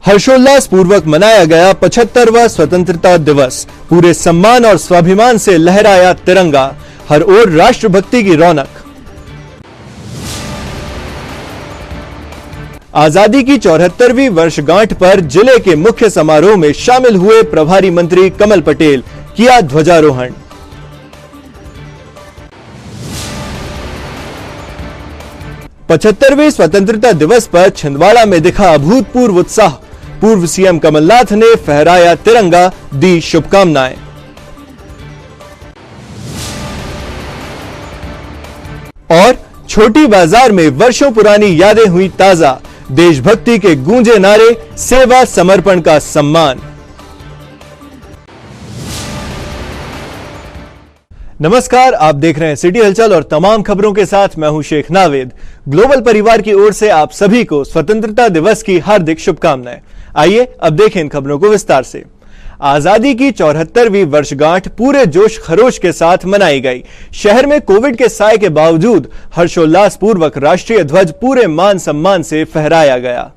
हर्षोल्लास पूर्वक मनाया गया 75वां स्वतंत्रता दिवस। पूरे सम्मान और स्वाभिमान से लहराया तिरंगा, हर ओर राष्ट्रभक्ति की रौनक। आजादी की 74वीं वर्षगांठ पर जिले के मुख्य समारोह में शामिल हुए प्रभारी मंत्री कमल पटेल, किया ध्वजारोहण। पचहत्तरवें स्वतंत्रता दिवस पर छिंदवाड़ा में दिखा अभूतपूर्व उत्साह। पूर्व सीएम कमलनाथ ने फहराया तिरंगा, दी शुभकामनाएं। और छोटी बाजार में वर्षों पुरानी यादें हुई ताजा। देशभक्ति के गूंजे नारे, सेवा समर्पण का सम्मान। नमस्कार, आप देख रहे हैं सिटी हलचल और तमाम खबरों के साथ मैं हूं शेख नावेद। ग्लोबल परिवार की ओर से आप सभी को स्वतंत्रता दिवस की हार्दिक शुभकामनाएं। आइए अब देखें इन खबरों को विस्तार से। आजादी की 74वीं वर्षगांठ पूरे जोश खरोश के साथ मनाई गई। शहर में कोविड के साए के बावजूद हर्षोल्लास पूर्वक राष्ट्रीय ध्वज पूरे मान सम्मान से फहराया गया।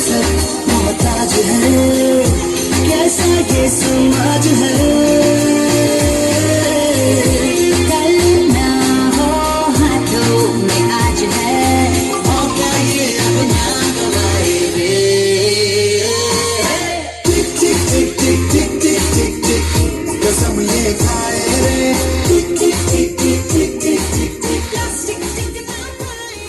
मोहताज है कैसा ये समाज है कल ना हो हाथों में आज है मौका ये अब ना गवाए रे टिक टिक टिक टिक टिक टिक टिक टिक कसम ये खाए रे टिक टिक टिक टिक टिक टिक टिक टिक प्लास्टिक टिक ना खाए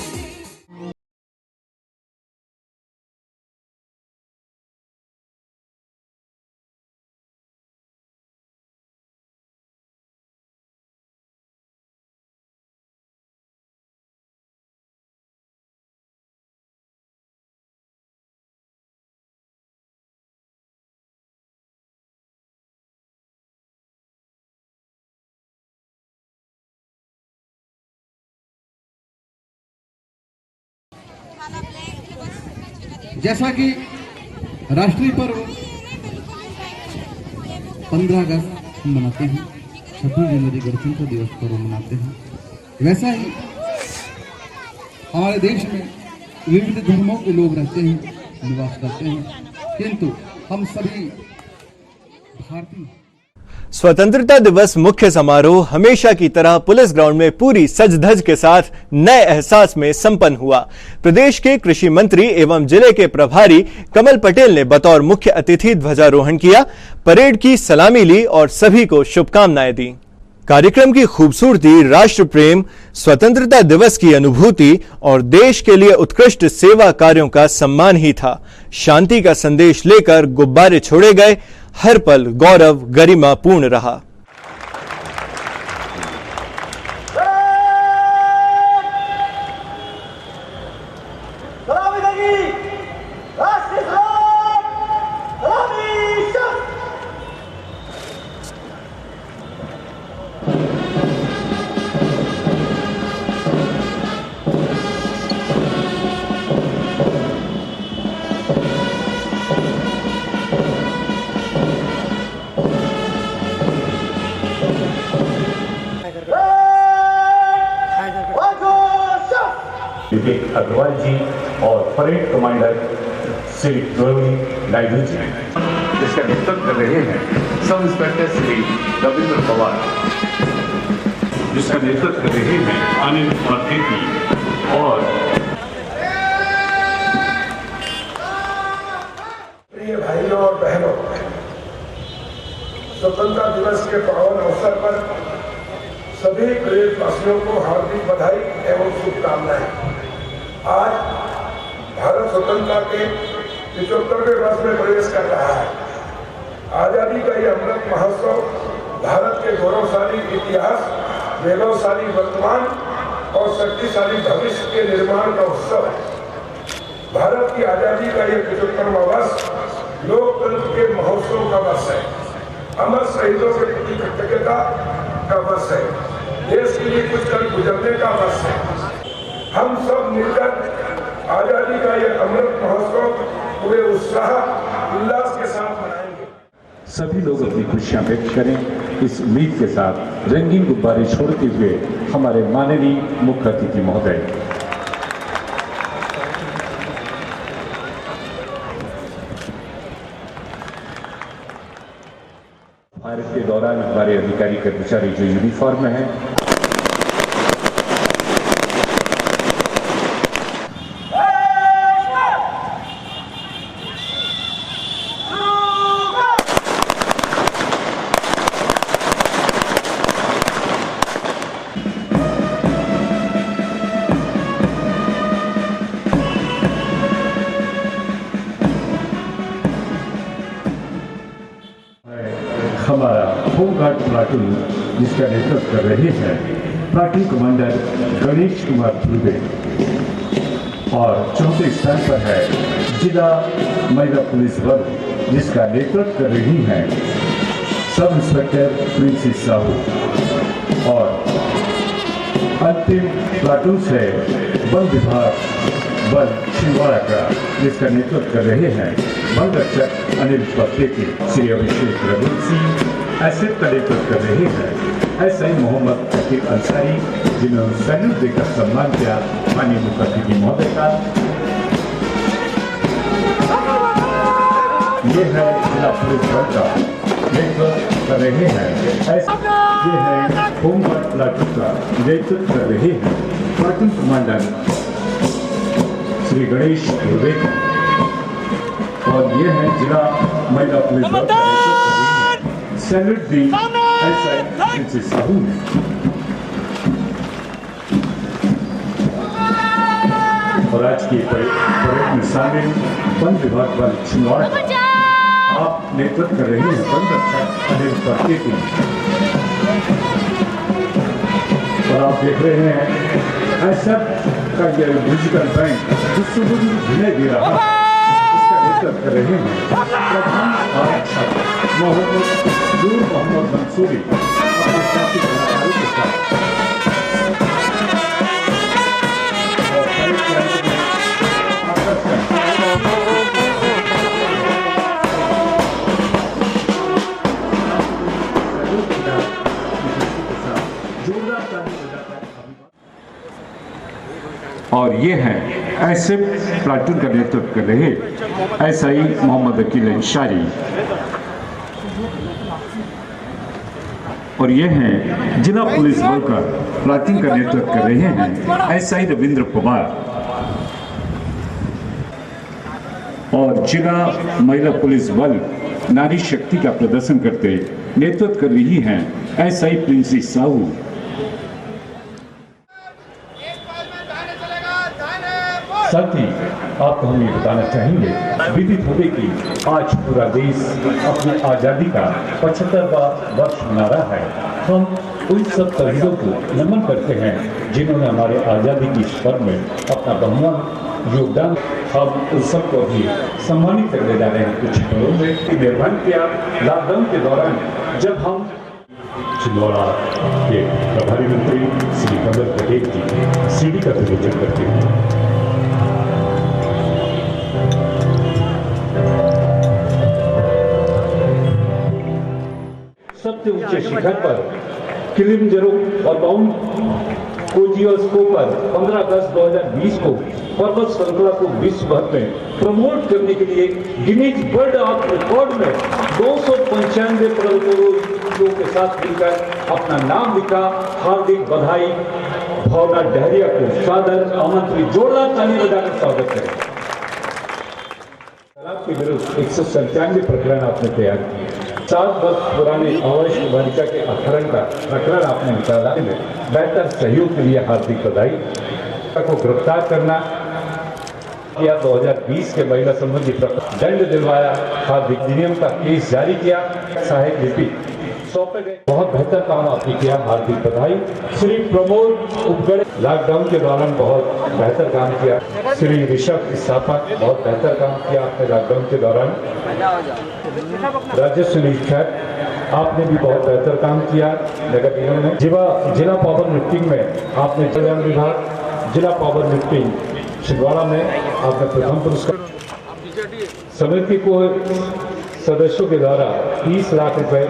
जैसा कि राष्ट्रीय पर्व 15 अगस्त हम मनाते हैं, 26 जनवरी गणतंत्र दिवस पर्व मनाते हैं, वैसा ही हमारे देश में विविध धर्मों के लोग रहते हैं, निवास करते हैं, किंतु हम सभी भारतीय। स्वतंत्रता दिवस मुख्य समारोह हमेशा की तरह पुलिस ग्राउंड में पूरी सज धज के साथ नए एहसास में संपन्न हुआ। प्रदेश के कृषि मंत्री एवं जिले के प्रभारी कमल पटेल ने बतौर मुख्य अतिथि ध्वजारोहण किया, परेड की सलामी ली और सभी को शुभकामनाएं दी। कार्यक्रम की खूबसूरती राष्ट्र प्रेम, स्वतंत्रता दिवस की अनुभूति और देश के लिए उत्कृष्ट सेवा कार्यों का सम्मान ही था। शांति का संदेश लेकर गुब्बारे छोड़े गए, हर पल गौरव गरिमा पूर्ण रहा। विवेक अग्रवाल जी और परेड कमांडर श्री रवि नायडू जी, जिसका नेतृत्व कर रहे हैं सब इंस्पेक्टर श्री रविंद्र पवार, जिसका नेतृत्व कर रहे हैं अनिल मर्केती, और प्रिय भाइयों और बहनों, स्वतंत्रता दिवस के पावन अवसर पर सभी प्रदेशवासियों को हार्दिक बधाई एवं शुभकामनाएं। आज भारत स्वतंत्रता के 75वें वर्ष में प्रवेश कर रहा है। आजादी का ये अमृत महोत्सव भारत के गौरवशाली इतिहास, वैभवशाली वर्तमान और शक्तिशाली भविष्य के निर्माण का उत्सव है। भारत की आजादी का ये 75वां वर्ष लोकतंत्र के महोत्सव का वर्ष है। अमर शहीदों के प्रति कृतज्ञता का वर्ष है। देश के लिए कुछ कर गुजरने का वर्ष है। हम सब मिलकर आजादी का ये अमृत महोत्सव पूरे उत्साह उल्लास के साथ मनाएंगे। सभी लोग अपनी खुशियां व्यक्त करें। इस उम्मीद के साथ रंगीन गुब्बारे छोड़ते हुए हमारे माननीय मुख्य अतिथि महोदय। भारत के दौरान हमारे अधिकारी कर्मचारी जो यूनिफॉर्म में हैं, हमारा होमगार्ड प्लाटून, जिसका नेतृत्व कर रहे हैं प्लाटून कमांडर गणेश कुमार ध्रुवे, और चौथे स्थान पर है जिला महिला पुलिस बल, जिसका नेतृत्व कर रही हैं सब इंस्पेक्टर प्रिंसी साहू, और अंतिम प्लाटून से वन विभाग बल छिंदवाड़ा का, जिसका नेतृत्व कर रहे हैं वन रक्षक अनिल मर्केती। श्री अभिषेक रघुवीर सिंह ऐसे का नेतृत्व कर रहे हैं ऐसा ही मोहम्मद फकीर अंसारी, जिन्होंने सैल्यूट देकर सम्मान किया माननीय मुख्य अतिथि महोदय का। ये है जिला पुलिस बल का नेतृत्व कर रहे हैं ये है होमगार्ड प्लाटून का नेतृत्व कर रहे हैं प्लाटून कमांडर श्री गणेश ध्रुवे, और ये है जिला महिला पुलिस बल का सैल्यूट दी एसआई प्रिंसी साहू ने। और आज की परेड में शामिल वन विभाग बल छिंदवाड़ा का आप नेतृत्व कर रहे हैं वन रक्षक अनिल मर्केती, और आप देख रहे हैं ऐसा का ये म्यूजिकल बैंड जिससे विनय दे रहा है, उसका नेतृत्व कर रहे हैं प्रधान आरक्षक नूर मोहम्मद मंसूरी अपने साथी कलाकारों के साथ। और परेड के अंत में आकर्षण जोरदार ताली बजाकर, और ये हैं ऐसे प्लाटून का नेतृत्व कर रहे एसआई मोहम्मद अकील अंसारी, और ये हैं जिला पुलिस बल का प्लाटून का नेतृत्व कर रहे हैं एसआई रविंद्र पवार, और जिला महिला पुलिस बल नारी शक्ति का प्रदर्शन करते नेतृत्व कर रही हैं एसआई प्रिंसी साहू। साथ ही आपको हम ये बताना चाहेंगे, विदित होगा कि आज पूरा देश अपनी आज़ादी का 75वां वर्ष मना रहा है। हम उन सब शहीदों को नमन करते हैं जिन्होंने हमारे आज़ादी की इस पर्व में अपना बहुमूल्य योगदान। हम उन सबको भी सम्मानित करने जा रहे हैं कुछ घरों में। निर्माण किया लॉकडाउन के दौरान, जब हम छिंदवाड़ा के प्रभारी मंत्री श्री कमल पटेल जी सीडी का विमोचन करते हैं। सबसे ऊंचे शिखर पर किलिमंजारो और माउंट कोजियोस्कोपर 15/10/2020 को पर्वत श्रृंखला को विश्व भर में प्रमोट करने के लिए गिनीज वर्ल्ड ऑफ रिकॉर्ड में 295 पर्वतारोहियों के साथ मिलकर अपना नाम लिखा। हार्दिक बधाई। भावना डहरिया को सादर आमंत्रित। जोरदार ताली बजाकर स्वागत करें। शराब के विरुद्ध 197 प्रकरण आपने तैयार किए। 7 वर्ष पुराने अवैध बालिका के अपहरण का प्रकरण आपने निकाला में बेहतर सहयोग के लिए हार्दिक बधाई। को गिरफ्तार करना किया। 2020 के महिला संबंधी दंड दिलवाया। हार्दिक अधिनियम का केस जारी किया। सहायक लिपि सौंपे गए। बहुत बेहतर काम आपने किया। हार्दिक बधाई। श्री प्रमोद उपगढ़ लॉकडाउन के दौरान बहुत बेहतर काम किया। श्री ऋषभ स्थापक बहुत बेहतर काम किया आपने लॉकडाउन के दौरान। राजस्व निरीक्षक आपने भी बहुत बेहतर काम किया नगर निगम में। जिला पावर लिफ्टिंग में आपने जल विभाग जिला पावर लिफ्टिंग छिंदवाड़ा में आपने प्रथम पुरस्कार। समिति को सदस्यों के द्वारा 30 लाख रुपए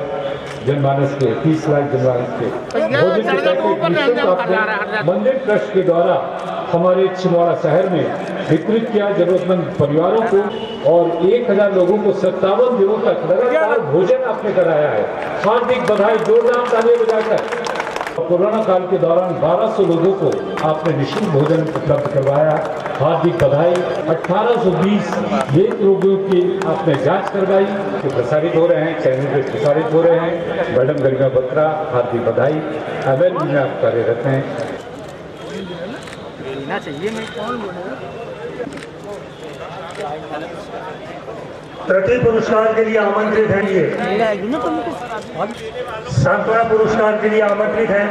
जनमानस के 30 लाख जनमानस के मंदिर ट्रस्ट के द्वारा हमारे छिंदवाड़ा शहर में वितरित किया जरूरतमंद परिवारों को और 1000 लोगों को 57 दिनों तक लगातार भोजन आपने कराया है। हार्दिक बधाई। जोरदार ताली बजाकर। कोरोना काल के दौरान 1200 लोगों को आपने निःशुल्क भोजन उपलब्ध करवाया। हार्दिक बधाई। 1820 वेद रोगियों की आपने जांच करवाई। प्रसारित हो रहे हैं, चैनल पे प्रसारित हो रहे हैं। मैडम गरिमा बत्रा हार्दिक बधाई। एमएलबी में आप कार्यरत हैं। तृतीय पुरस्कार के लिए आमंत्रित हैं ये सांत्वना पुरस्कार के लिए आमंत्रित हैं।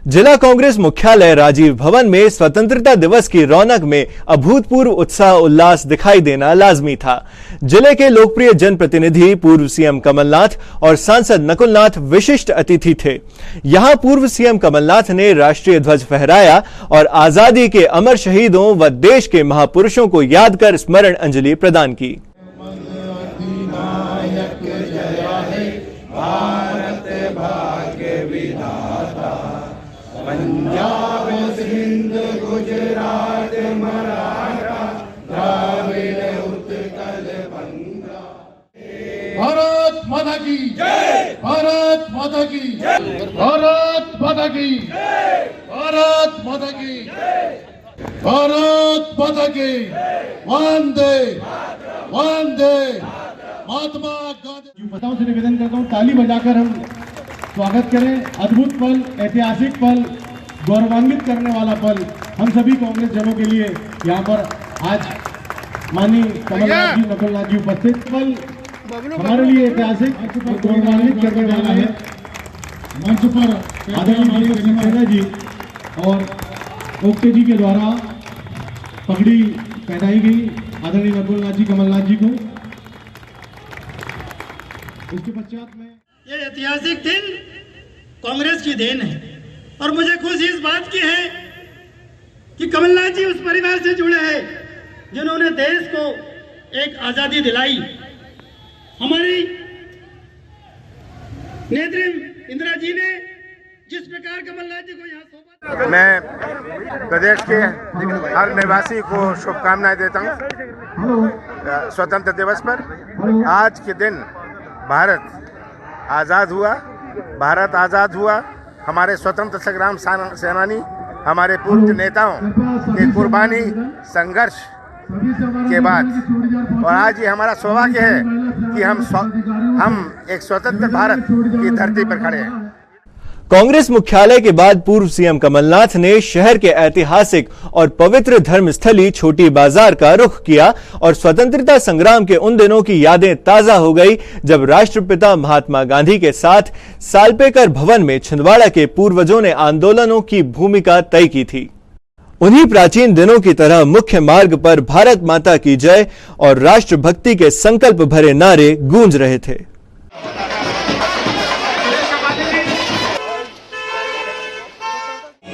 जिला कांग्रेस मुख्यालय राजीव भवन में स्वतंत्रता दिवस की रौनक में अभूतपूर्व उत्साह उल्लास दिखाई देना लाजमी था। जिले के लोकप्रिय जनप्रतिनिधि पूर्व सीएम कमलनाथ और सांसद नकुलनाथ विशिष्ट अतिथि थे। यहां पूर्व सीएम कमलनाथ ने राष्ट्रीय ध्वज फहराया और आजादी के अमर शहीदों व देश के महापुरुषों को याद कर स्मरण अंजलि प्रदान की। पंजाब सिंध गुजरात मराठा द्राविड़ उत्कल बंगा। भारत माता की जय। भारत माता की जय। भारत माता की जय। भारत माता की जय। भारत माता की वंदे वंदे महात्मा गांधी। पताओं से निवेदन करता हूँ ताली बजाकर हम स्वागत करें। अद्भुत पल, ऐतिहासिक पल, गौरवान्वित करने वाला पल हम सभी कांग्रेस जनों के लिए यहाँ पर आज माननीय कमलनाथ जी, नकुलनाथ जी उपस्थित। पल हमारे लिए ऐतिहासिक गौरवान्वित करने वाला है। मंच पर आदरणीय सेना जी और ओके जी के द्वारा पगड़ी पहनाई गई आदरणीय नकुलनाथ जी, कमलनाथ जी को। उसके पश्चात में ये ऐतिहासिक दिन कांग्रेस की देन है और मुझे खुशी इस बात की है कि कमलनाथ जी उस परिवार से जुड़े हैं जिन्होंने देश को एक आजादी दिलाई। हमारी नेत्री इंदिरा जी ने जिस प्रकार कमलनाथ जी को यहाँ मैं प्रदेश के हर निवासी को शुभकामनाएं देता हूँ स्वतंत्रता दिवस पर। आज के दिन भारत आज़ाद हुआ। भारत आज़ाद हुआ हमारे स्वतंत्र संग्राम सेनानी, हमारे पूर्व नेताओं की कुर्बानी, संघर्ष के बाद। और आज ये हमारा सौभाग्य है कि हम एक स्वतंत्र भारत की धरती पर खड़े हैं। कांग्रेस मुख्यालय के बाद पूर्व सीएम कमलनाथ ने शहर के ऐतिहासिक और पवित्र धर्मस्थली छोटी बाजार का रुख किया और स्वतंत्रता संग्राम के उन दिनों की यादें ताजा हो गई जब राष्ट्रपिता महात्मा गांधी के साथ सालपेकर भवन में छिंदवाड़ा के पूर्वजों ने आंदोलनों की भूमिका तय की थी। उन्हीं प्राचीन दिनों की तरह मुख्य मार्ग पर भारत माता की जय और राष्ट्रभक्ति के संकल्प भरे नारे गूंज रहे थे।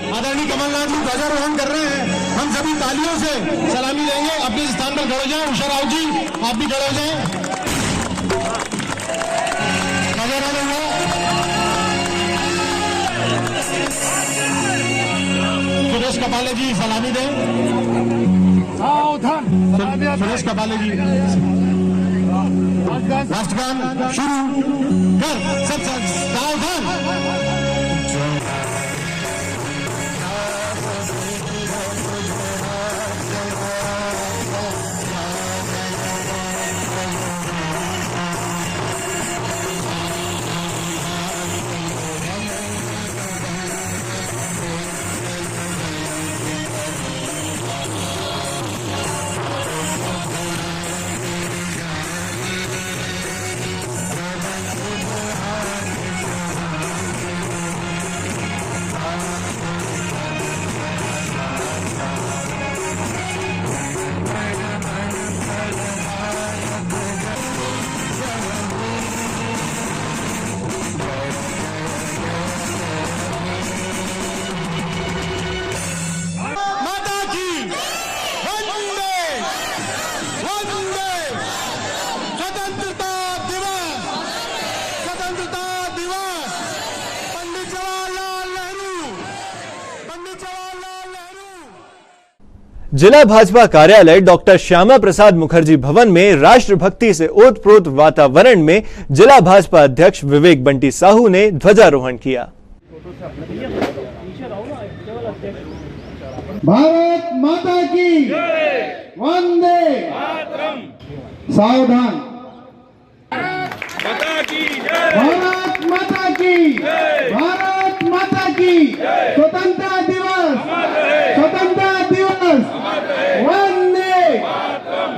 आदरणीय कमलनाथ जी ध्वजारोहण कर रहे हैं। हम सभी तालियों से सलामी देंगे। अपने स्थान पर खड़े हो जाएं। उषा राव जी आप भी खड़े हो जाएं। ध्वजारोहण हुआ। सुरेश कपाले जी सलामी दें। सुरेश कपाले जी राष्ट्रगान शुरू कर। सब सावधान। जिला भाजपा कार्यालय डॉक्टर श्यामा प्रसाद मुखर्जी भवन में राष्ट्रभक्ति से ओतप्रोत वातावरण में जिला भाजपा अध्यक्ष विवेक बंटी साहू ने ध्वजारोहण किया। भारत माता की वंदे मातरम। सावधान। भारत माता की भारत माता की स्वतंत्रता दिवस वंदे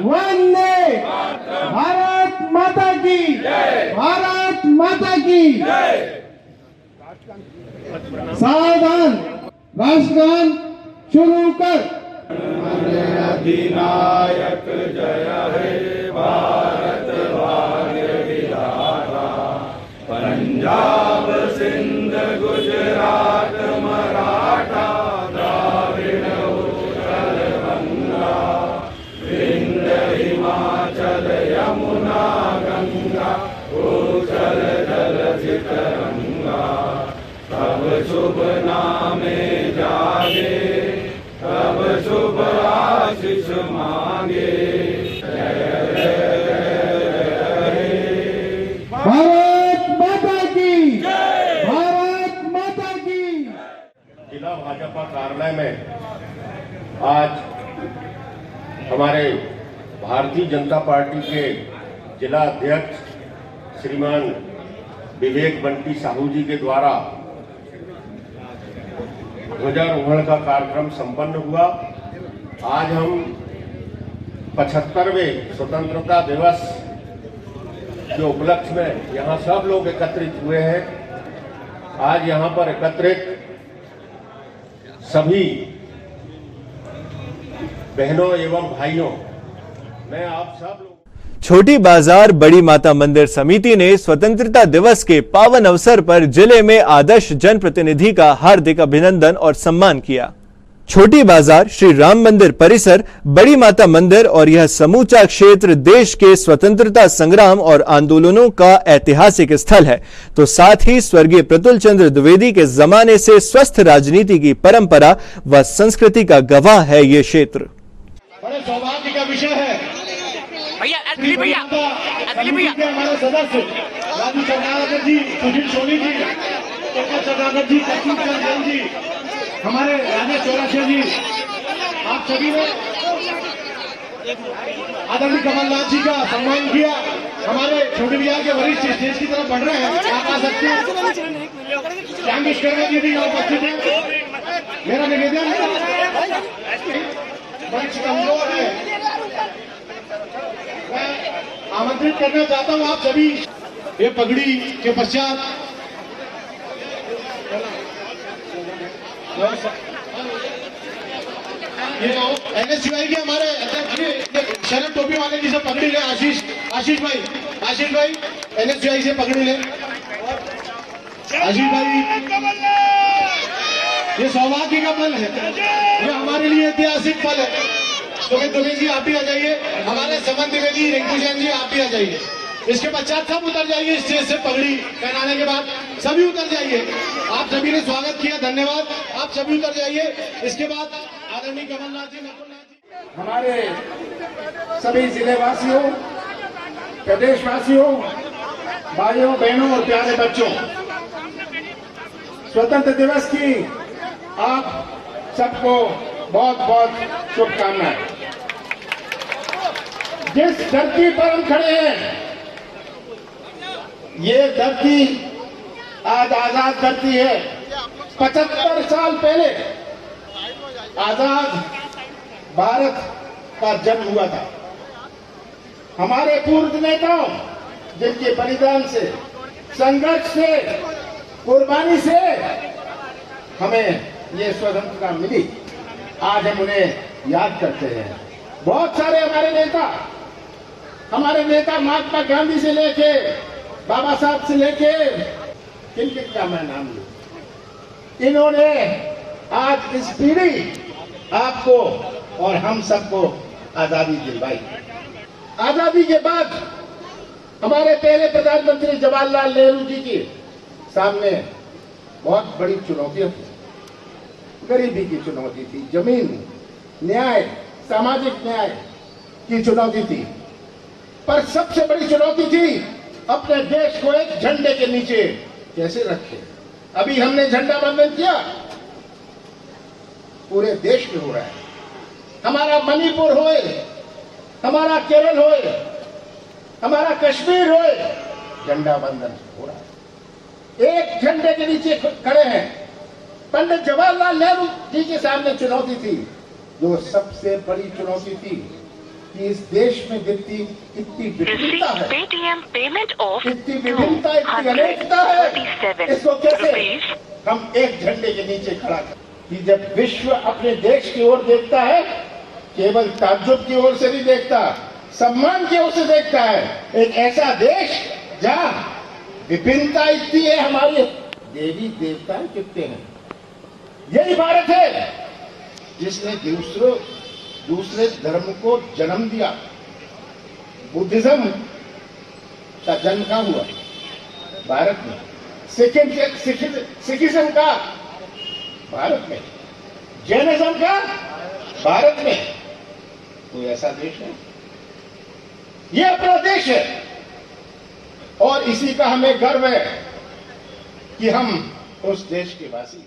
वंदे भारत माता की सावधान। राष्ट्रगान शुरू कर। अधिनायक जय हे भारत भाग्य विधाता, पंजाब सिंध गुजरात मराठा द्राविड़ उत्कल गंगा, विंध्य हिमाचल यमुना गंगा, उज्जल जलधि तरंगा, तब शुभ नामे जागे, तब शुभ आशीष मांगे। भारत माता की भारत माता की। जिला भाजपा कार्यालय में आज हमारे भारतीय जनता पार्टी के जिला अध्यक्ष श्रीमान विवेक बंटी साहू जी के द्वारा ध्वजारोहण का कार्यक्रम संपन्न हुआ। आज हम 75वें स्वतंत्रता दिवस के उपलक्ष्य में यहाँ सब लोग एकत्रित हुए हैं। आज यहाँ पर एकत्रित सभी बहनों एवं भाइयों, मैं आप सब लोग छोटी बाजार बड़ी माता मंदिर समिति ने स्वतंत्रता दिवस के पावन अवसर पर जिले में आदर्श जनप्रतिनिधि का हार्दिक अभिनंदन और सम्मान किया। छोटी बाजार, श्री राम मंदिर परिसर, बड़ी माता मंदिर और यह समूचा क्षेत्र देश के स्वतंत्रता संग्राम और आंदोलनों का ऐतिहासिक स्थल है, तो साथ ही स्वर्गीय प्रतुल चंद्र द्विवेदी के जमाने से स्वस्थ राजनीति की परंपरा व संस्कृति का गवाह है ये क्षेत्र। बड़े सौभाग्य का विषय है भैया हमारे सदस्य राजू चंद्राकर जी, सुशील सोनी जी, चंद्राकर जी, कपूर चंद जी, हमारे राजेश चौरसिया जी, आप सभी ने आदरणीय कमलनाथ जी का सम्मान किया। हमारे छोटे बिहार के वरिष्ठ स्टेज की तरफ बढ़ रहे हैं, आप आ सकते हैं। श्याम विश्वकर्मा जी भी यहाँ उपस्थित हैं। मेरा निवेदन मंच कमजोर है, मैं आमंत्रित करना चाहता हूँ आप सभी। ये पगड़ी के पश्चात ये एनएसयूआई के हमारे अध्यक्ष शरद टोपी वाले जी से पगड़ी ले। आशीष भाई एनएसयूआई से पगड़ी ले। आशीष भाई, ये सौभाग्य का पल है, ये हमारे लिए ऐतिहासिक पल है। सुमित दुबे जी आप भी आ जाइए, हमारे समन द्विवेदी, रिंकू जैन जी आप भी आ जाइए। इसके पश्चात सब उतर जाइए स्टेज से, पगड़ी पहनाने के बाद सभी उतर जाइए। आप सभी ने स्वागत किया, धन्यवाद। आप आप सभी उतर जाइए। इसके बाद आदरणीय कमलनाथ जी, नकुलनाथ जी, हमारे सभी जिले वासियों, प्रदेशवासियों, भाइयों बहनों और प्यारे बच्चों, स्वतंत्र दिवस की आप सबको बहुत बहुत शुभकामनाएं। जिस धरती पर हम खड़े हैं, ये धरती आज आजाद धरती है। 75 साल पहले आजाद भारत का जन्म हुआ था। हमारे पूर्व नेताओं जिनके बलिदान से, संघर्ष से, कुर्बानी से हमें ये स्वतंत्रता मिली, आज हम उन्हें याद करते हैं। बहुत सारे हमारे नेता महात्मा गांधी से लेके बाबा साहब से लेके किन किन का मैं नाम लूं, इन्होंने आज इस पीढ़ी आपको और हम सबको आजादी दिलवाई। आजादी के बाद हमारे पहले प्रधानमंत्री जवाहरलाल नेहरू जी के सामने बहुत बड़ी चुनौतियां थी। गरीबी की चुनौती थी, जमीन, न्याय, सामाजिक न्याय की चुनौती थी, पर सबसे बड़ी चुनौती थी अपने देश को एक झंडे के नीचे कैसे रखें। अभी हमने झंडा वंदन किया, पूरे देश में हो रहा है। हमारा मणिपुर होए, हमारा केरल होए, हमारा कश्मीर होए, झंडा वंदन हो रहा है। एक झंडे के नीचे खड़े हैं। पंडित जवाहरलाल नेहरू जी के सामने चुनौती थी, जो सबसे बड़ी चुनौती थी कि इस देश में कितनी विभिन्नता है, इतनी विभिन्नता, इतनी अनेकता है, इसको कैसे हम एक झंडे के नीचे खड़ा करें। कि जब विश्व अपने देश की ओर देखता है, केवल ताज्जुब की ओर से नहीं देखता, सम्मान की ओर से देखता है। एक ऐसा देश जहां विभिन्नता इतनी है, हमारे देवी देवता कितने हैं। यही भारत है जिसने दूसरे धर्म को जन्म दिया। बुद्धिज्म का जन्म कहां हुआ? भारत में। सिखिज्म का भारत में, जैनिज्म का भारत में। कोई ऐसा देश है? ये अपना देश है और इसी का हमें गर्व है कि हम उस देश के वासी।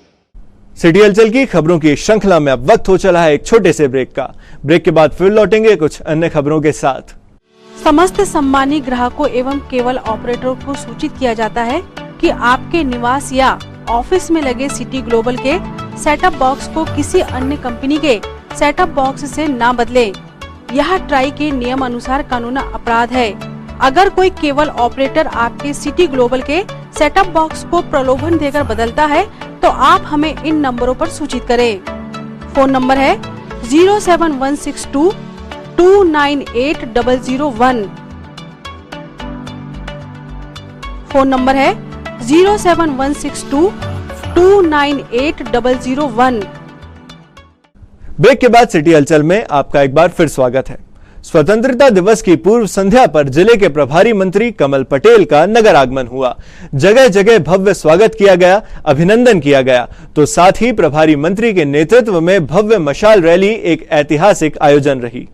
सिटी हलचल की खबरों की श्रृंखला में अब वक्त हो चला है एक छोटे से ब्रेक का। ब्रेक के बाद फिर लौटेंगे कुछ अन्य खबरों के साथ। समस्त सम्मानित ग्राहकों एवं केबल ऑपरेटरों को सूचित किया जाता है कि आपके निवास या ऑफिस में लगे सिटी ग्लोबल के सेटअप बॉक्स को किसी अन्य कंपनी के सेटअप बॉक्स से ना बदलें। यह ट्राई के नियम अनुसार कानूनी अपराध है। अगर कोई केबल ऑपरेटर आपके सिटी ग्लोबल के सेटअप बॉक्स को प्रलोभन देकर बदलता है तो आप हमें इन नंबरों पर सूचित करें। फोन नंबर है 07162 298 001। फोन नंबर है 07162 298 001। ब्रेक के बाद सिटी हलचल में आपका एक बार फिर स्वागत है। स्वतंत्रता दिवस की पूर्व संध्या पर जिले के प्रभारी मंत्री कमल पटेल का नगर आगमन हुआ। जगह जगह भव्य स्वागत किया गया, अभिनंदन किया गया, तो साथ ही प्रभारी मंत्री के नेतृत्व में भव्य मशाल रैली एक ऐतिहासिक आयोजन रही।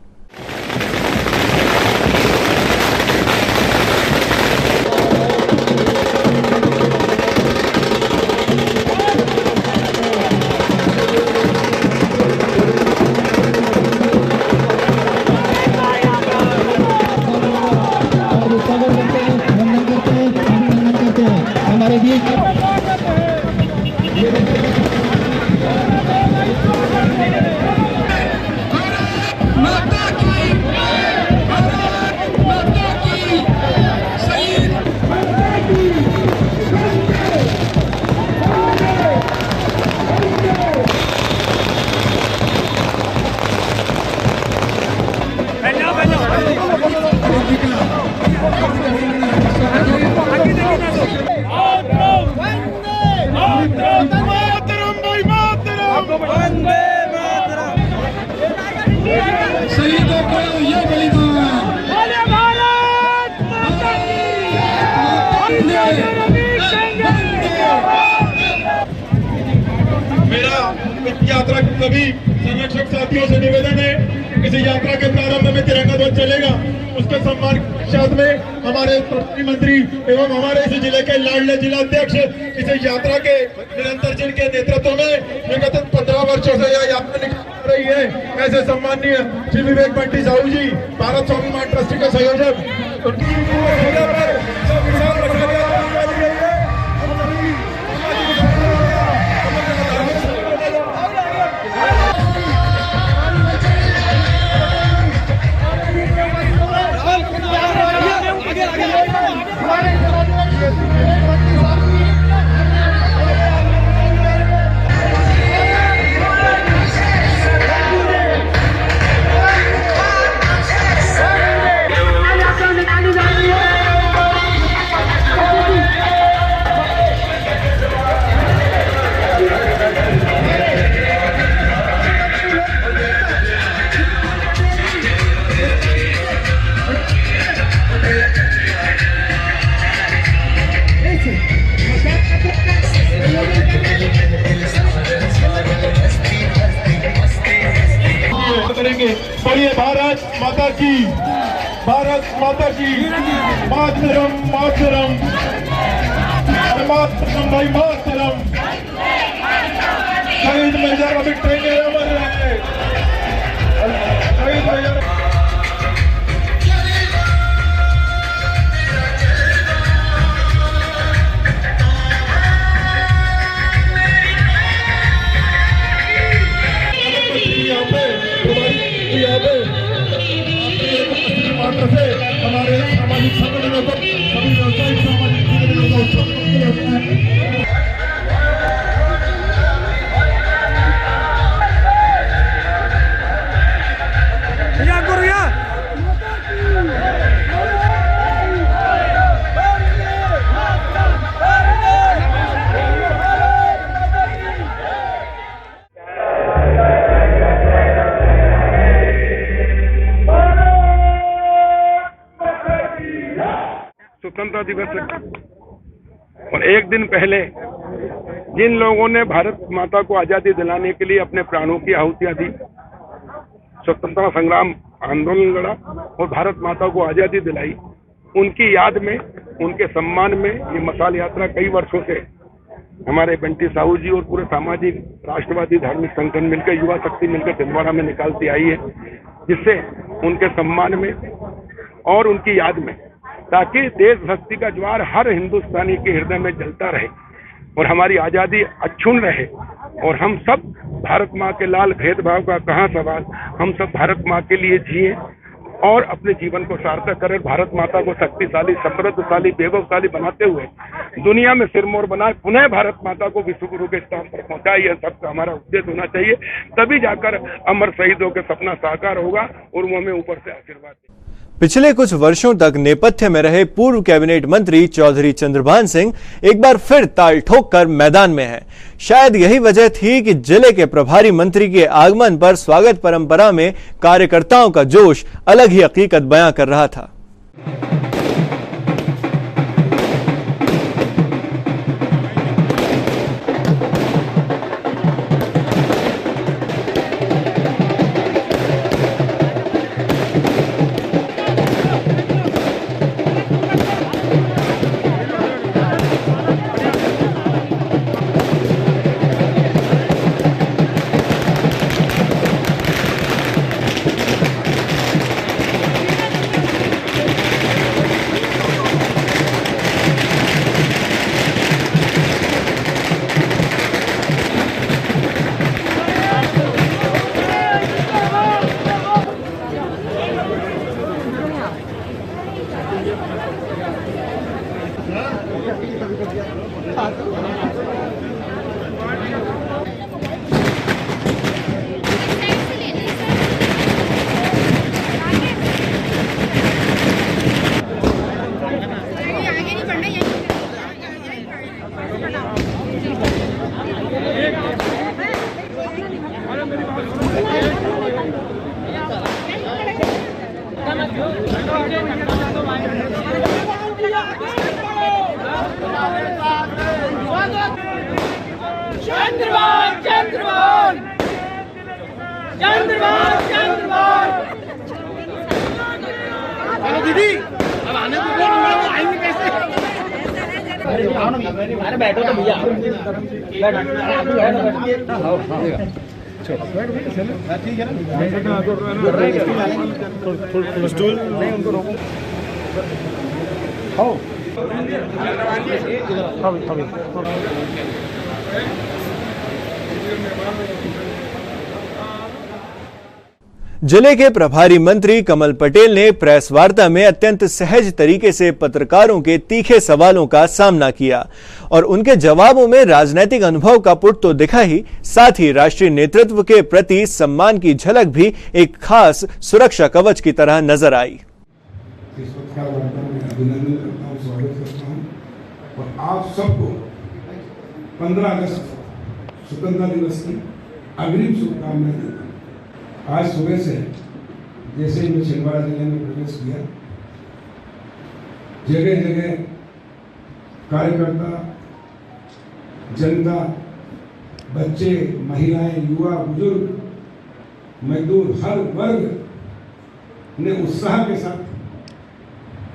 शहीदों को ये बलिदान, मेरा यात्रा के सभी संरक्षक साथियों से निवेदन है, इस यात्रा के प्रारंभ में तिरंगा ध्वज चलेगा, उसके सम्मान के साथ में हमारे प्रधानमंत्री एवं हमारे इस जिले के लाडले जिलाध्यक्ष इस यात्रा के निरंतर जिनके नेतृत्व में विगत 15 वर्षों से यह यात्रा निकल रही है, ऐसे सम्माननीय श्री विवेक बंटी साहू जी, भारत स्वाभिमान ट्रस्ट के संयोजक, उनकी करेंगे। बोलिए भारत माता की, भारत माता की, मातरम मातरम मातरम भाई मातरम। शहीद मेजर अमित ट्रेने अमर रहे, शहीद मेजर। से हमारे सामाजिक संगठनों को सभी व्यवसायिक सामाजिक संगठनों स्वतंत्रता दिवस और एक दिन पहले जिन लोगों ने भारत माता को आजादी दिलाने के लिए अपने प्राणों की आहुतियां दी, स्वतंत्रता संग्राम आंदोलन लड़ा और भारत माता को आजादी दिलाई, उनकी याद में, उनके सम्मान में ये मशाल यात्रा कई वर्षों से हमारे बंटी साहू जी और पूरे सामाजिक राष्ट्रवादी धार्मिक संगठन मिलकर, युवा शक्ति मिलकर छिंदवाड़ा में निकालती आई है, जिससे उनके सम्मान में और उनकी याद में, ताकि देशभक्ति का ज्वार हर हिंदुस्तानी के हृदय में जलता रहे और हमारी आजादी अक्षुण्ण रहे और हम सब भारत माँ के लाल, भेदभाव का कहाँ सवाल, हम सब भारत माँ के लिए जिए और अपने जीवन को सार्थक करें, भारत माता को शक्तिशाली, समृद्धशाली, वैभवशाली बनाते हुए दुनिया में सिरमौर बनाए, पुनः भारत माता को विश्व गुरु के स्थान पर पहुंचाए। यह सबका हमारा उद्देश्य होना चाहिए, तभी जाकर अमर शहीदों के सपना साकार होगा और वो हमें ऊपर से आशीर्वाद दें। पिछले कुछ वर्षों तक नेपथ्य में रहे पूर्व कैबिनेट मंत्री चौधरी चंद्रभान सिंह एक बार फिर ताल ठोक कर मैदान में हैं। शायद यही वजह थी कि जिले के प्रभारी मंत्री के आगमन पर स्वागत परंपरा में कार्यकर्ताओं का जोश अलग ही हकीकत बयां कर रहा था। चंद्रभान दीदी अब आने को आएंगे कैसे? अरे बैठो तो भैया ठीक है ना स्टूल नहीं उनको रोको जिले के प्रभारी मंत्री कमल पटेल ने प्रेस वार्ता में अत्यंत सहज तरीके से पत्रकारों के तीखे सवालों का सामना किया और उनके जवाबों में राजनीतिक अनुभव का पुट तो दिखा ही, साथ ही राष्ट्रीय नेतृत्व के प्रति सम्मान की झलक भी एक खास सुरक्षा कवच की तरह नजर आई। इस पत्रकार वार्ता में अभिनंदन करता हूँ, स्वागत करता हूँ और आप सबको 15 अगस्त स्वतंत्रता दिवस की अग्रिम शुभकामनाएं देता हूँ। आज सुबह से जैसे ही मैं छिंदवाड़ा जिले में प्रवेश किया, जगह जगह कार्यकर्ता, जनता, बच्चे, महिलाएं, युवा, बुजुर्ग, मजदूर, हर वर्ग ने उत्साह के साथ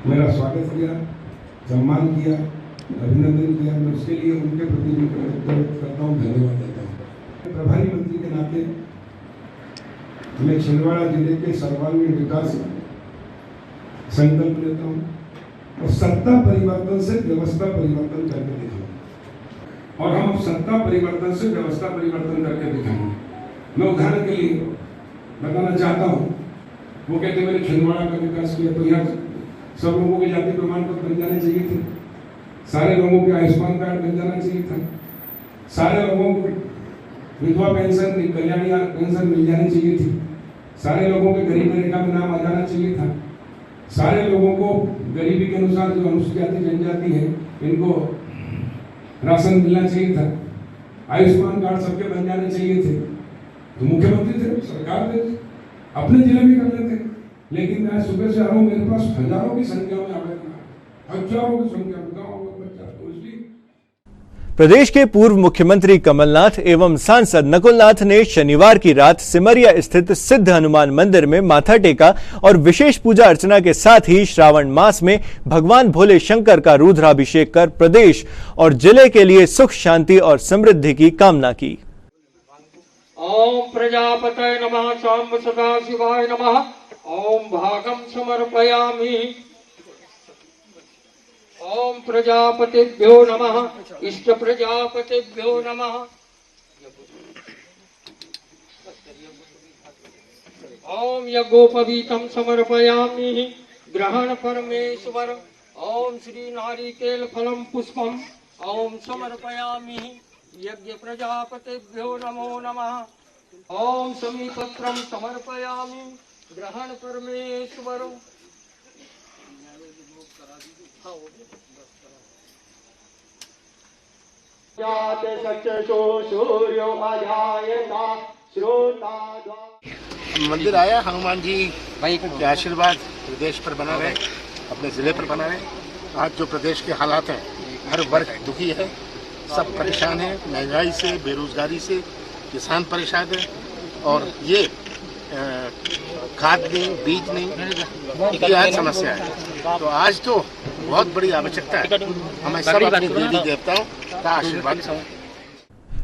मेरा स्वागत किया, सम्मान किया, अभिनंदन किया। मैं उसके लिए उनके प्रति भी कृतज्ञता व्यक्त करता हूँ, धन्यवाद देता हूँ। प्रभारी मंत्री के नाते मैं छिंदवाड़ा जिले के सर्वांगीण विकास संकल्प लेता हूँ और सत्ता परिवर्तन से व्यवस्था परिवर्तन करके दिखाऊंगा और हम सत्ता परिवर्तन से व्यवस्था परिवर्तन करके दिखाएंगे। मैं उदाहरण के लिए बताना चाहता हूँ, वो कहते मैंने छिंदवाड़ा का विकास किया तो यहाँ सब लोगों के जाति प्रमाण पत्र बन जाने चाहिए थे, सारे लोगों के आयुष्मान कार्ड बन जाना चाहिए था, सारे लोगों को विधवा पेंशन, कल्याणी पेंशन मिल जानी चाहिए थी, सारे लोगों के गरीबी रेखा में नाम आ जाना चाहिए था, सारे लोगों को गरीबी के अनुसार जो अनुसूचित जाति जनजाति है इनको राशन मिलना चाहिए था, आयुष्मान कार्ड सबके बन जाने चाहिए थे। तो मुख्यमंत्री थे, सरकार थे, अपने जिले में कर लेते, लेकिन मैं सुबह से आ रहा हूँ, मेरे पास हजारों की संख्या में आवेदन, हजारों की संख्या में गाँव बच्चा। तो इसलिए प्रदेश के पूर्व मुख्यमंत्री कमलनाथ एवं सांसद नकुलनाथ ने शनिवार की रात सिमरिया स्थित सिद्ध हनुमान मंदिर में माथा टेका और विशेष पूजा अर्चना के साथ ही श्रावण मास में भगवान भोले शंकर का रुद्राभिषेक कर प्रदेश और जिले के लिए सुख, शांति और समृद्धि की कामना की। ओम प्रजापतये नमः, शाम सदा शिवाय नमः, ओम भागम समर्पयामि, ओम प्रजापतिभ्यो नमः, इष्ट प्रजापतिभ्यो नमः, ओम यज्ञोपवीतं समर्पयामि, ग्रहण परमेश्वर, ओम श्री नारिकेल फलम पुष्पम, ओम समर्पयामि, यज्ञ प्रजापतिभ्यो नमो नमः, ओम समीपत्रम समर्पयामि, ग्रहण परमेश्वर। मंदिर आया, हनुमान जी के आशीर्वाद प्रदेश पर बना रहे, अपने जिले पर बना रहे। आज जो प्रदेश के हालात हैं, हर वर्ग दुखी है, सब परेशान है, महंगाई से, बेरोजगारी से, किसान परेशान है और ये खाद नहीं, बीज नहीं, ये आज समस्या है। तो आज तो बहुत बड़ी आवश्यकता है, हमें सब अपने देवी देवताओं का आशीर्वाद।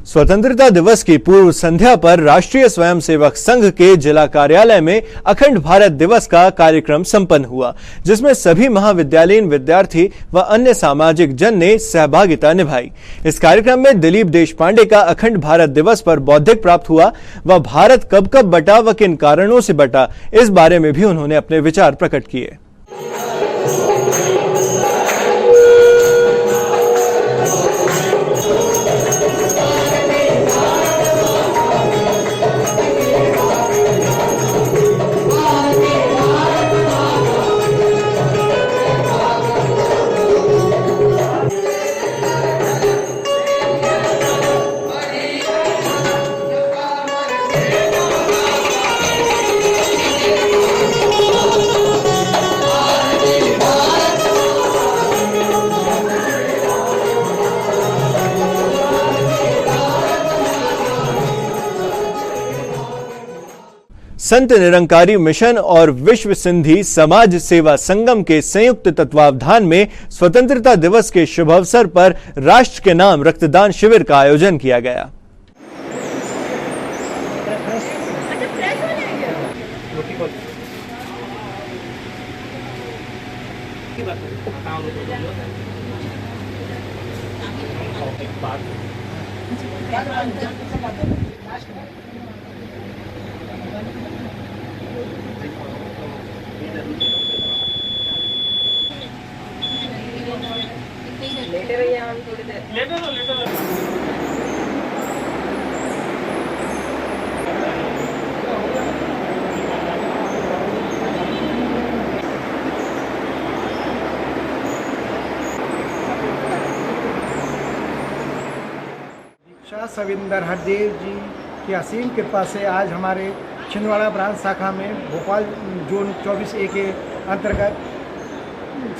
स्वतंत्रता दिवस की पूर्व संध्या पर राष्ट्रीय स्वयंसेवक संघ के जिला कार्यालय में अखंड भारत दिवस का कार्यक्रम संपन्न हुआ, जिसमें सभी महाविद्यालयीन विद्यार्थी व अन्य सामाजिक जन ने सहभागिता निभाई। इस कार्यक्रम में दिलीप देशपांडे का अखंड भारत दिवस पर बौद्धिक प्राप्त हुआ व भारत कब कब बटा व किन कारणों से बटा, इस बारे में भी उन्होंने अपने विचार प्रकट किए। संत निरंकारी मिशन और विश्व सिंधी समाज सेवा संगम के संयुक्त तत्वावधान में स्वतंत्रता दिवस के शुभ अवसर पर राष्ट्र के नाम रक्तदान शिविर का आयोजन किया गया। सविंदर हरदेव जी की असीम कृपा से आज हमारे छिंदवाड़ा ब्रांच शाखा में भोपाल जोन 24A के अंतर्गत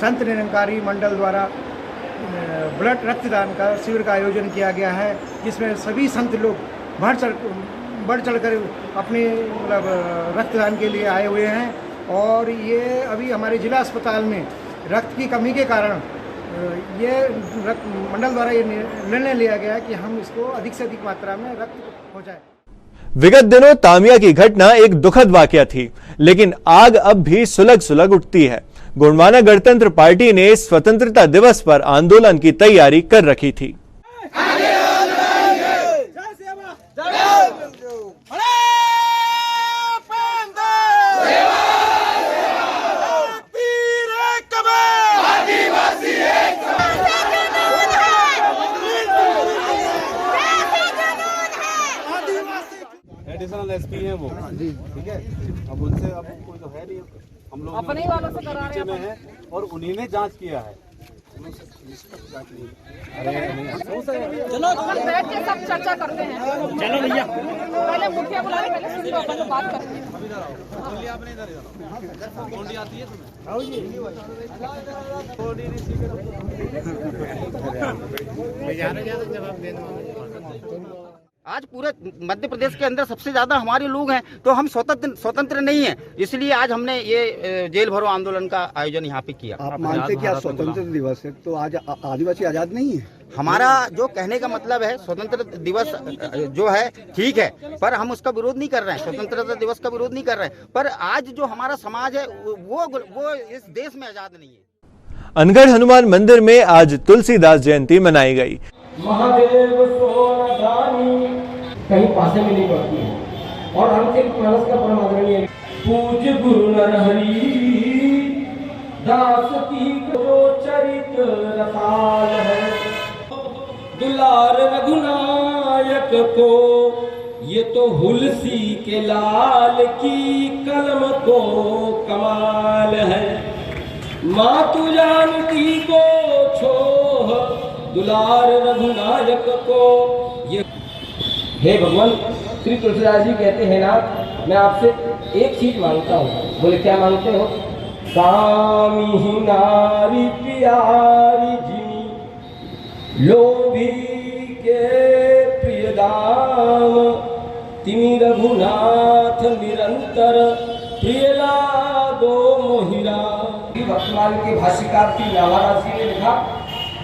संत निरंकारी मंडल द्वारा ब्लड रक्तदान का शिविर का आयोजन किया गया है, जिसमें सभी संत लोग बढ़ चढ़कर अपने मतलब रक्तदान के लिए आए हुए हैं। और ये अभी हमारे जिला अस्पताल में रक्त की कमी के कारण ये मंडल द्वारा ये निर्णय लिया गया कि हम इसको अधिक से अधिक मात्रा में रक्त पहुंचाएं। विगत दिनों तामिया की घटना एक दुखद वाकया थी, लेकिन आग अब भी सुलग सुलग उठती है। गोंडवाना गणतंत्र पार्टी ने स्वतंत्रता दिवस पर आंदोलन की तैयारी कर रखी थी। एडिशनल एसपी हैं वो जी, ठीक है। अब उनसे अब कोई तो है नहीं, हम लोग अपने वालों से करा रहे हैं और उन्हीं ने जांच किया है। चलो बैठ के सब चर्चा करते हैं। चलो भैया, पहले मुखिया बुला रहे, पहले सुनिए, अपन लोग बात करते हैं। आपने इधर कौन आती है तुम्हें? आओ जी, जवाब देना। आज पूरे मध्य प्रदेश के अंदर सबसे ज्यादा हमारे लोग हैं, तो हम स्वतंत्र नहीं हैं, इसलिए आज हमने ये जेल भरो आंदोलन का आयोजन यहाँ पे किया। आप मानते कि आज स्वतंत्र दिवस है, तो आज आदिवासी आजाद नहीं है? हमारा जो कहने का मतलब है, स्वतंत्र दिवस जो है ठीक है, पर हम उसका विरोध नहीं कर रहे हैं, स्वतंत्रता दिवस का विरोध नहीं कर रहे हैं, पर आज जो हमारा समाज है वो इस देश में आजाद नहीं है। अनगढ़ हनुमान मंदिर में आज तुलसीदास जयंती मनाई गई। महादेव सोनदानी कहीं पासे में नहीं पड़ती है, और हम सिर्फ मानस का परम आदरणीय पूज्य गुरु नरहरि दास की जो चरित रसाल है, दुलार रघुनायक को ये तो हुलसी के लाल की कलम को कमाल है, मातु जानकी को छोह दुलार रघुनायक को ये। हे भगवान, श्री तुलसीदास जी कहते हैं ना, मैं आपसे एक चीज मांगता हूँ। बोले क्या मांगते हो? कामी नारी प्यारी जिमी लोभी के प्रिय दाम, तिमी रघुनाथ निरंतर प्रिय लागो मोहिरा। वर्तमान के भाष्यकार की नावारासी ने लिखा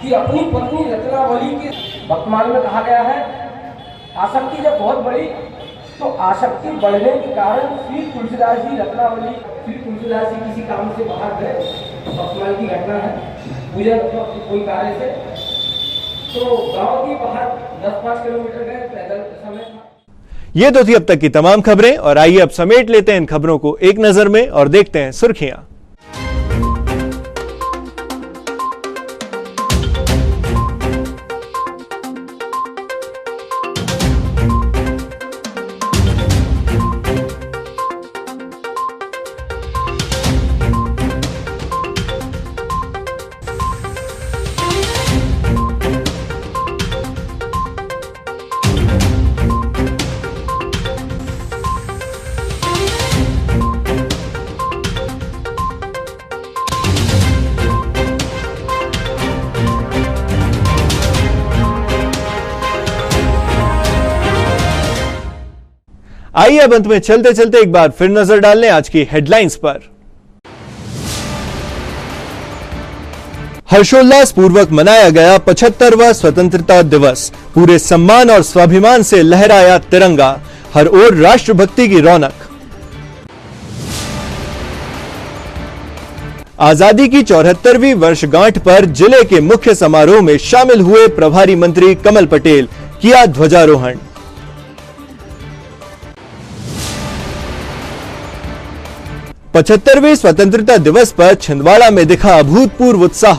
कि अपनी पत्नी रत्नावली के वर्तमान में कहा गया है, आसक्ति जब बहुत बड़ी तो आसक्ति बढ़ने के कारण श्री तुलसीदास जी रत्नावली, श्री तुलसीदास जी किसी काम से बाहर गए, वर्तमान की घटना है, पूजा कोई कार्य से, तो गांव के बाहर 10-5 किलोमीटर गए, पैदल समय। ये तो थी अब तक की तमाम खबरें, और आइए अब समेट लेते हैं इन खबरों को एक नजर में और देखते हैं सुर्खियां। आइए अब अंत में चलते चलते एक बार फिर नजर डाल लें आज की हेडलाइंस पर। हर्षोल्लास पूर्वक मनाया गया 75वां स्वतंत्रता दिवस। पूरे सम्मान और स्वाभिमान से लहराया तिरंगा, हर ओर राष्ट्रभक्ति की रौनक। आजादी की 74वीं वर्षगांठ पर जिले के मुख्य समारोह में शामिल हुए प्रभारी मंत्री कमल पटेल, किया ध्वजारोहण। पचहत्तरवें स्वतंत्रता दिवस पर छिंदवाड़ा में दिखा अभूतपूर्व उत्साह।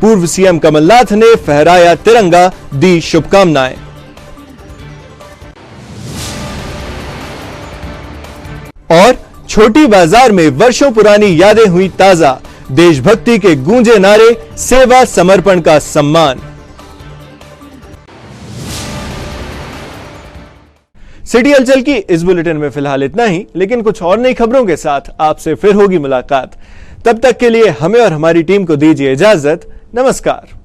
पूर्व सीएम कमलनाथ ने फहराया तिरंगा, दी शुभकामनाएं। और छोटी बाजार में वर्षों पुरानी यादें हुई ताजा। देशभक्ति के गूंजे नारे, सेवा समर्पण का सम्मान। सिटी हलचल की इस बुलेटिन में फिलहाल इतना ही, लेकिन कुछ और नई खबरों के साथ आपसे फिर होगी मुलाकात। तब तक के लिए हमें और हमारी टीम को दीजिए इजाजत। नमस्कार।